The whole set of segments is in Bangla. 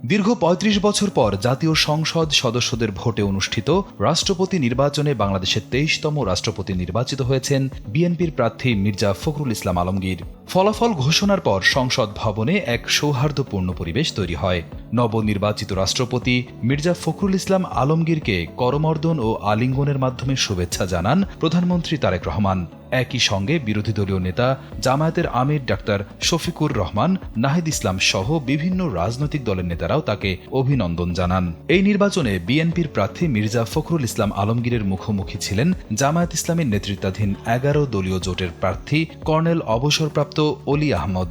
দীর্ঘ ৩৫ বছর পর জাতীয় সংসদ সদস্যদের ভোটে অনুষ্ঠিত রাষ্ট্রপতি নির্বাচনে বাংলাদেশের ২৩তম রাষ্ট্রপতি নির্বাচিত হয়েছেন বিএনপির প্রার্থী মির্জা ফখরুল ইসলাম আলমগীর। ফলাফল ঘোষণার পর সংসদ ভবনে এক সৌহার্দ্যপূর্ণ পরিবেশ তৈরি হয়। নবনির্বাচিত রাষ্ট্রপতি মির্জা ফখরুল ইসলাম আলমগীরকে করমর্দন ও আলিঙ্গনের মাধ্যমে শুভেচ্ছা জানান প্রধানমন্ত্রী তারেক রহমান। একই সঙ্গে বিরোধী দলীয় নেতা জামায়াতের আমির ডাক্তার শফিকুর রহমান, নাহিদ ইসলাম সহ বিভিন্ন রাজনৈতিক দলের নেতারাও তাকে অভিনন্দন জানান। এই নির্বাচনে বিএনপির প্রার্থী মির্জা ফখরুল ইসলাম আলমগীরের মুখোমুখি ছিলেন জামায়াত ইসলামীর নেতৃত্বাধীন ১১ দলীয় জোটের প্রার্থী কর্নেল অবসরপ্রাপ্ত অলি আহমদ।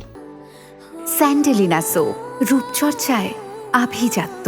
স্যান্ডেলিনা সো, রূপচর্চায় আভিজাত্য।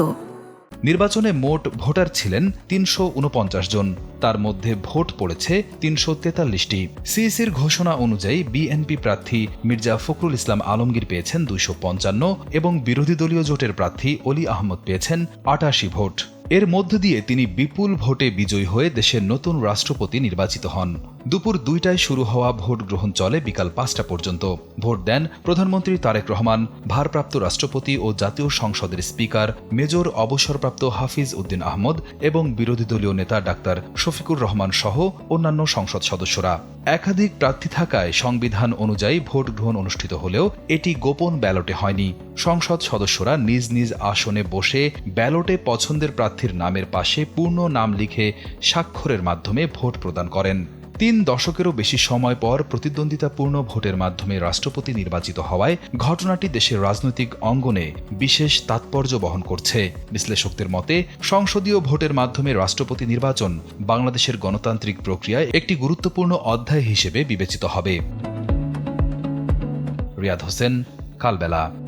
নির্বাচনে মোট ভোটার ছিলেন ৩৪৯ জন। তার মধ্যে ভোট পড়েছে ৩৪৩টি। সিইসির ঘোষণা অনুযায়ী বিএনপি প্রার্থী মির্জা ফখরুল ইসলাম আলমগীর পেয়েছেন ২৫৫ এবং বিরোধী দলীয় জোটের প্রার্থী অলি আহমদ পেয়েছেন ৮৮ ভোট। এর মধ্য দিয়ে তিনি বিপুল ভোটে বিজয়ী হয়ে দেশের নতুন রাষ্ট্রপতি নির্বাচিত হন। দুপুর ২টায় শুরু হওয়া ভোট গ্রহণ চলে বিকাল ৫টা পর্যন্ত। ভোট দেন প্রধানমন্ত্রী তারেক রহমান, ভারপ্রাপ্ত রাষ্ট্রপতি ও জাতীয় সংসদের স্পিকার মেজর অবসরপ্রাপ্ত হাফিজ উদ্দিন আহমদ এবং বিরোধী দলীয় নেতা ডাক্তার শফিকুর রহমান সহ অন্যান্য সংসদ সদস্যরা। একাধিক প্রার্থী থাকায় সংবিধান অনুযায়ী ভোট গ্রহণ অনুষ্ঠিত হলেও এটি গোপন ব্যালটে হয়নি। সংসদ সদস্যরা নিজ নিজ আসনে বসে ব্যালটে পছন্দের প্রার্থীর নামের পাশে পূর্ণ নাম লিখে স্বাক্ষরের মাধ্যমে ভোট প্রদান করেন। ৩ দশকেরও বেশি সময় পর প্রতিদ্বন্দ্বিতাপূর্ণ ভোটের মাধ্যমে রাষ্ট্রপতি নির্বাচিত হওয়ায় ঘটনাটি দেশের রাজনৈতিক অঙ্গনে বিশেষ তাৎপর্য বহন করছে। বিশ্লেষকদের মতে, সংসদীয় ভোটের মাধ্যমে রাষ্ট্রপতি নির্বাচন বাংলাদেশের গণতান্ত্রিক প্রক্রিয়ায় একটি গুরুত্বপূর্ণ অধ্যায় হিসেবে বিবেচিত হবে। রিয়াদ হোসেন, কালবেলা।